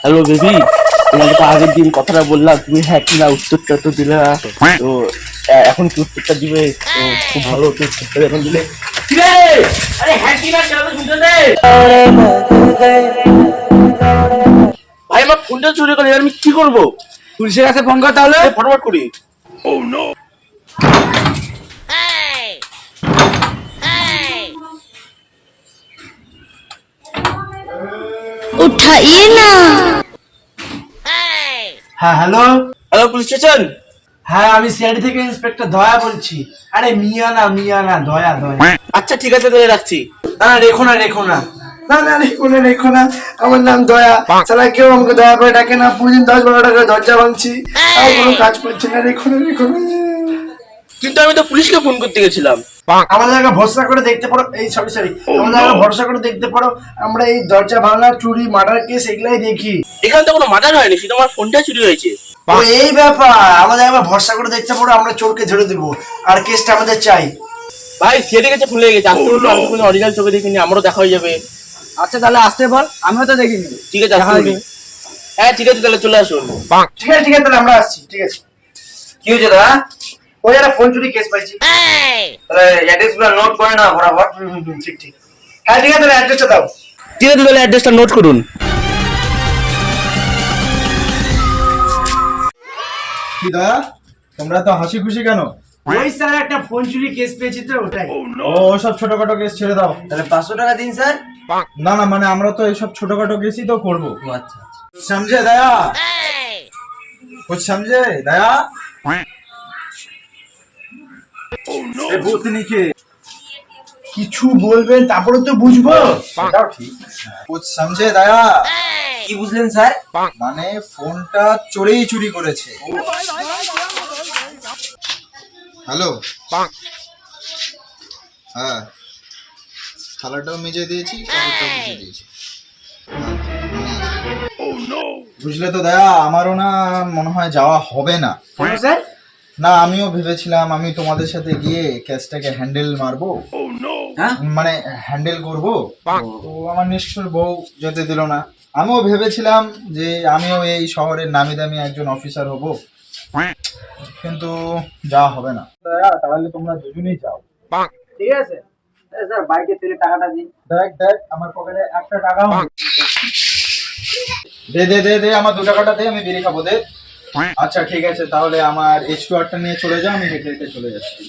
Hello baby, তোমাকে তো আগের দিন কথাটা বললাম, তুমি হ্যাঁ কি না উত্তরটা তো দিলে না। তো এখন কি উত্তরটা দিবে? তো খুব ভালো হতো উত্তরটা এখন দিলে। আরে হ্যাঁ কি না সেটা তো শুনতে দে ভাই, আমার ফোনটা চুরি করে আমি কি করবো? পুলিশের কাছে ফোন কর তাহলে। ফরওয়ার্ড করি। उठाइए ना। হ্যাঁ হ্যালো। Hello police station. হ্যাঁ আমি সিআইডি থেকে ইন্সপেক্টর দয়া বলছি। আরে মিয়া না দয়া দয়া। আচ্ছা ঠিক আছে, তাহলে রাখছি। না রেখো না রেখো না, আমার নাম দয়া। সালা কেউ আমাকে দয়া করে ডাকে না, প্রতিদিন 10-12 টাকা দরজা ভাঙছি, আর কোনো কাজ করছে না। রেখো না। কিন্তু আমি তো পুলিশকে ফোন করতে গেছিলাম। আমাদের আগে ভরসা করে দেখতে পারো, এই সরি আমাদের আগে ভরসা করে দেখতে পারো, আমরা এই দরজা ভাঙা, চুরি, মার্ডার কেস এগুলাই দেখি। এখানে তো কোনো মার্ডার হয়নি, শুধু আমার ফোনটা চুরি হয়েছে। ও এই ব্যাপার, আমাদের একবার ভরসা করে দেখতে পারো, আমরা চোরকে ধরে দেবো, আর কেসটা আমাদের চাই। ভাই সেটে গেছে, ভুলে গেছে আসতে বললো, আমি কোনো অরিজিনাল চোখে দেখিনি, আমারও দেখা হয়ে যাবে। আচ্ছা তাহলে আসতে বল, আমিও তো দেখিনি। ঠিক আছে আসতে বলি। হ্যাঁ ঠিক আছে, তাহলে চলে আসুন। ঠিক আছে তাহলে আমরা আসছি। ঠিক আছে, কি হয়েছে দাদা? ওই একটা ফোন চুরি কেস পাইছি। তাহলে অ্যাড্রেস গুলো নোট করে না বরাবর। ঠিক। হ্যাঁ ঠিক আছে, তাহলে অ্যাড্রেসটা দাও। ঠিক আছে, তাহলে অ্যাড্রেসটা নোট করুন। কি দাদা, তোমরা তো হাসি খুশি কেন? ওই স্যার একটা ফোন চুরি কেস পেয়েছি তো, ওটাই। ও সব ছোটখাটো কেস ছেড়ে দাও। তাহলে 500 টাকা দিন স্যার। না মানে আমরা তো এইসব ছোটখাটো কেসই তো করবো। আচ্ছা समझे दया? कुछ समझे दया? ए भूतनी के কিছু বলবেন তারপরে তো বুঝবো। সেটাও ঠিক। कुछ समझे दया? কি বুঝলেন স্যার? মানে ফোনটা চোরেই চুরি করেছে। হ্যালো, হ্যাঁ থালাটাও মেজে দিয়েছি, কাপড়টাও মেজে দিয়েছি। বুঝলে তো দয়া, আমারও না মনে হয় যাওয়া হবে না। কেন স্যার? না আমিও ভেবেছিলাম আমি তোমাদের সাথে গিয়ে কেসটাকে হ্যান্ডেল মারবো, হ্যাঁ মানে হ্যান্ডেল করবো। তো আমার নিষ্ঠুর বউ যেতে দিল না। আমিও ভেবেছিলাম যে আমিও এই শহরের নামি দামি একজন অফিসার হব, কিন্তু যাওয়া হবে না। দয়া, তাহলে তোমরা দুজনেই যাও। ঠিক আছে স্যার, বাইকে তেলে টাকাটা দিন। দেখ আমার পকেটে একটা টাকাও নেই। দে আমার 2 টাকাটা দে, আমি বিড়ি খাবো, দে। আচ্ছা ঠিক আছে, তাহলে আমার H2R-টা নিয়ে চলে যাও, আমি হেঁটে হেঁটে চলে যাচ্ছি।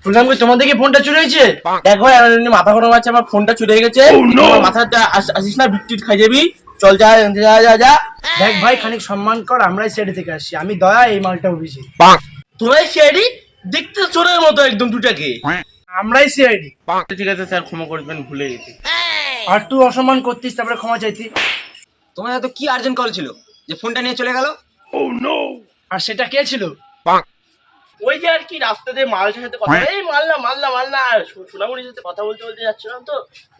শুনলাম কি তোমাদের কি ফোনটা চুরি হয়েছে? দেখো এমনি মাথা গরম আছে, আমার ফোনটা চুরি হয়ে গেছে। আমার মাথাটা আসিস না, বিট্টিট খাই যাবি। চল যা। দেখ ভাই, খানিক সম্মান কর, আমরাই সাইড থেকে আসছি, আমি দয়া এই মালটা উঠেছি। তোরাই সিআইডি? দেখতে চোরের মতো একদম দুটাকে। আমরাই সিআইডি। ঠিক আছে স্যার, ক্ষমা করবেন, ভুলে গেছি। আর তুই অসম্মান করতিস, তারপরে ক্ষমা চাইতি। তোমার এত কি আর্জেন্ট কল ছিল যে ফোনটা নিয়ে চলে গেল? আর সেটা কে ছিল? ওই যে আর কি রাস্তাতে মালটার সাথে কথা, এই মাল না সোনামণির সাথে কথা বলতে যাচ্ছিলাম তো,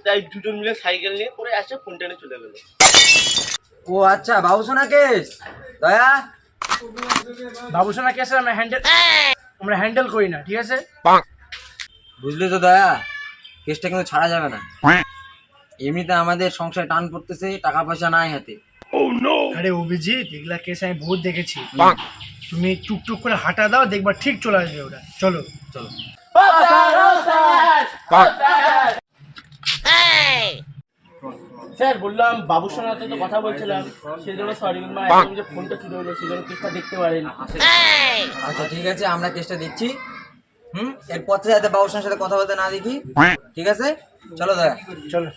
তাই দুজন মিলে সাইকেল নিয়ে পরে আসে, ফোনটা নিয়ে চলে গেল। ও আচ্ছা, বাবুসোনা কেস। দয়া, বাবুসোনা কেস আমরা হ্যান্ডেল করি না, ঠিক আছে? বুঝলি তো দয়া, কেসটা কিন্তু ছাড়া যাবে না। এমনিতে আমাদের সংসারে টান পড়তেছে, টাকা পয়সা নাই হাতে। আরে অভিজিৎ, এগুলা কেস আমি বহুত দেখেছি। তুমি টুকটুক করে হাঁটা দাও, দেখবা ঠিক চলে আসবে ওটা। চলো স্যার বললাম বাবুর সাথে তো কথা বলছিলাম, সেই জন্য সরি, এখন যে ফোনটা চুরি হলো সেই জন্য কেসটা দেখতে পারেন। আচ্ছা ঠিক আছে, আমরা কেসটা দেখছি। এরপর থেকে যাতে বাবুসোনার সাথে কথা বলতে না দেখি, ঠিক আছে? চলো দয়া, চলো।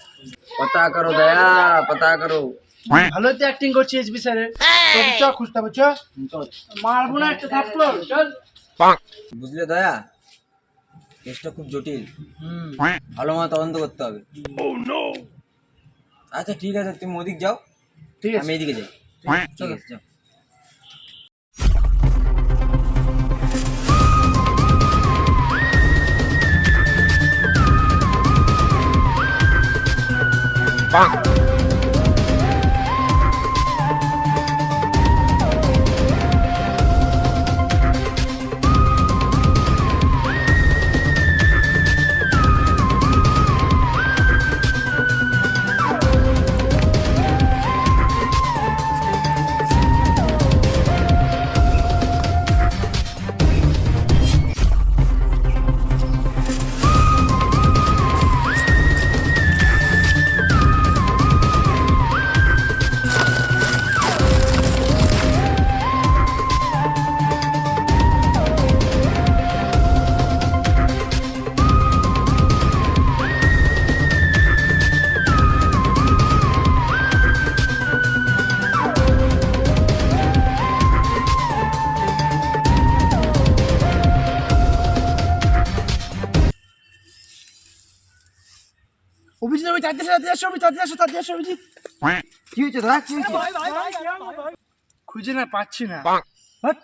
পতা করো দয়া, পতা করো। ভালো তো অ্যাক্টিং করছি এসবি স্যারের। চ খুঁজতে হবে, চ। মারবো না একটা থাপ্পড়, চল। বুঝলে দয়া, কেসটা খুব জটিল, ভালো মতো তদন্ত করতে হবে। আচ্ছা ঠিক আছে, তুমি ওদিক যাও, ঠিক আছে, আমি এইদিকে যাই। ঠিক আছে, যাও। অভিজিৎ আমি তাড়াতাড়ি আসো অভিজিৎ। কি হয়েছে দাদা, কি হয়েছে? খুঁজে না পাচ্ছি না। হাট।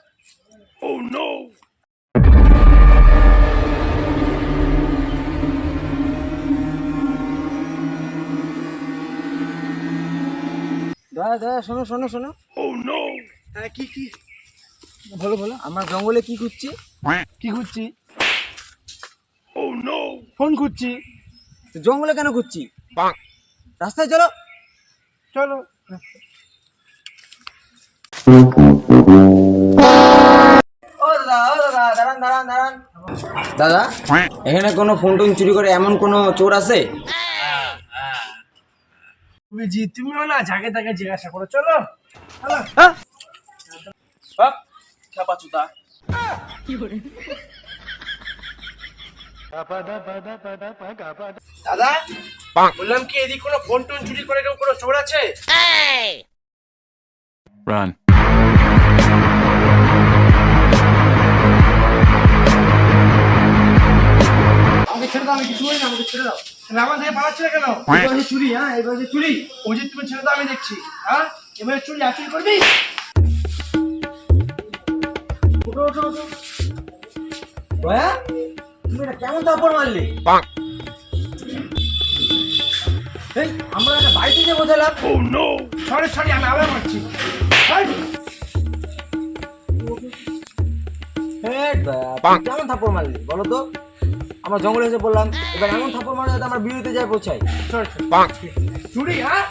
দাদা দাদা শোনো শোনো শোনো। হ্যাঁ কি কি বলো বলো। আমরা জঙ্গলে কি খুঁজছি? কি খুঁজছি? ফোন খুঁজছি। তো জঙ্গলে কেন খুঁজছি? রাস্তায় চলো। চলো। ও দাদা দাঁড়ান দাঁড়ান দাঁড়ান। দাদা এখানে কোনো ফোন টোন চুরি করে এমন কোনো চোর আছে? অভিজিৎ তুমিও না যাকে তাকে জিজ্ঞাসা করো, চলো। ছাপাচুতা। দাদা বললাম কি এদিকে কোনো ফোন টোন চুরি করে কেউ কোনো চোর আছে? Run. আমাকে ছেড়ে দাও, আমি কিছু বলি না, আমাকে ছেড়ে দাও। তুমি আমার থেকে পালাচ্ছ না কেন? এবারে চুরি, হ্যাঁ এবারে চুরি। অভিজিৎ তুমি ছেড়ে দাও, আমি দেখছি। হ্যাঁ এবারে চুরি আর চুরি করবি? ওঠো ওঠো ওঠো। দয়া তুমি এটা কেমন থাপ্পড় মারলে? এই আমরা একটা বাড়িতে যে বোঝালাম। সরি সরি, আমি আবার মারছি। এই, কেমন থাপ্পড় মারলি বলো তো? আমরা জঙ্গলে এসে বললাম, এবার এমন থাপ্পড় মারলে যাতে আমরা বিরুদ্ধে যাই পৌঁছাই। Sorry sorry. চুরি, হ্যাঁ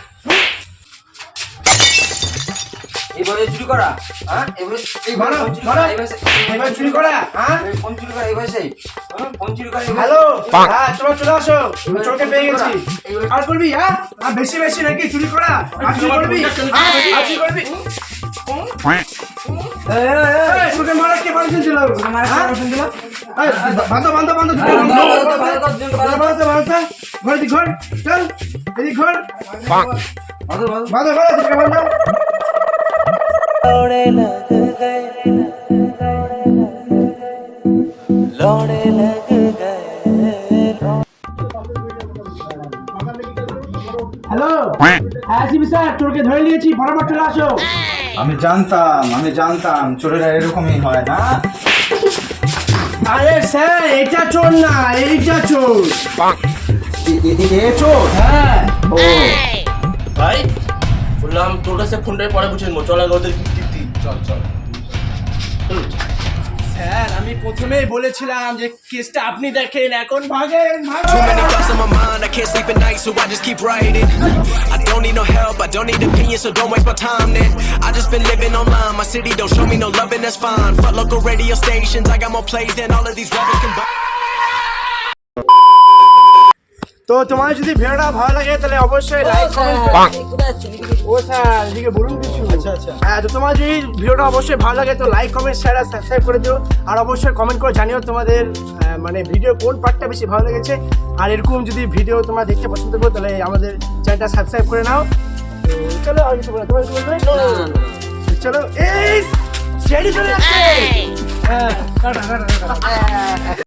এইভাবে চুরি করা, হ্যাঁ এইভাবে মারো, ফোন চুরি মারো। করা, এইভাবে এবার চুরি করা, হ্যাঁ ফোন চুরি করা, এইভাবে সেই ফোন চুরি করা। হ্যালো, হ্যাঁ চলো চলে আসো। চোরকে পেয়ে গেছি। আর করবি, হ্যাঁ আর বেশি বেশি নাকি চুরি করা? আর চুরি করবি, হ্যাঁ আর চুরি করবি। এই, তোকে মারা কে পারছেন ছিল? হ্যাঁ? এই, বাঁধো বাঁধো বাঁধো দুটো বাঁধো। বাঁধো বাঁধো। ঘর এদিক ঘর, চল এদিক ঘর। বাঁধো বাঁধো দুটো বাঁধো। হ্যালো, হ্যাঁ জিবি স্যার, চোরকে ধরে নিয়েছি, ফটাফট চলে আসো। আমি জানতাম চোরেরা এরকমই হয় না। আরে স্যার এটা চোর না, এইটা চোর। এ চোর? হ্যাঁ ও ভাই বললাম তোর কাছে ফোনটাই পরে বুঝে নেবো, চল আগে ওদের গিফট দিই। চল চল। স্যার আমি প্রথমেই বলেছিলাম যে কেসটা আপনি দেখেন, এখন ভাগেন Too many ভাগেন। thoughts on my mind, I can't sleep at night, so I just keep writing. I don't need no help, I don't need opinions, so don't waste my time then. I just been living online, my city don't show me no love and that's fine. Fuck local radio stations, I got more plays than all of these rappers combined. তো তোমার যদি ভিডিওটা ভালো লাগে তাহলে অবশ্যই like comment. ও sir এদিকে বলুন কিছু। আচ্ছা আচ্ছা। হ্যাঁ তো তোমার যদি ভিডিওটা অবশ্যই ভালো লাগে তো লাইক কমেন্ট শেয়ার আর সাবস্ক্রাইব করে দিও। আর অবশ্যই কমেন্ট করে জানিও তোমাদের মানে ভিডিও কোন পার্টটা বেশি ভালো লেগেছে। আর এরকম যদি ভিডিও তোমরা দেখতে পছন্দ করো তাহলে আমাদের চ্যানেলটা সাবস্ক্রাইব করে নাও। তো চলো আর কিছু বলো, তোমার কিছু বলবে? চলো এই সিআইডি চলে আসছে। হ্যাঁ টাটা টাটা টাটা।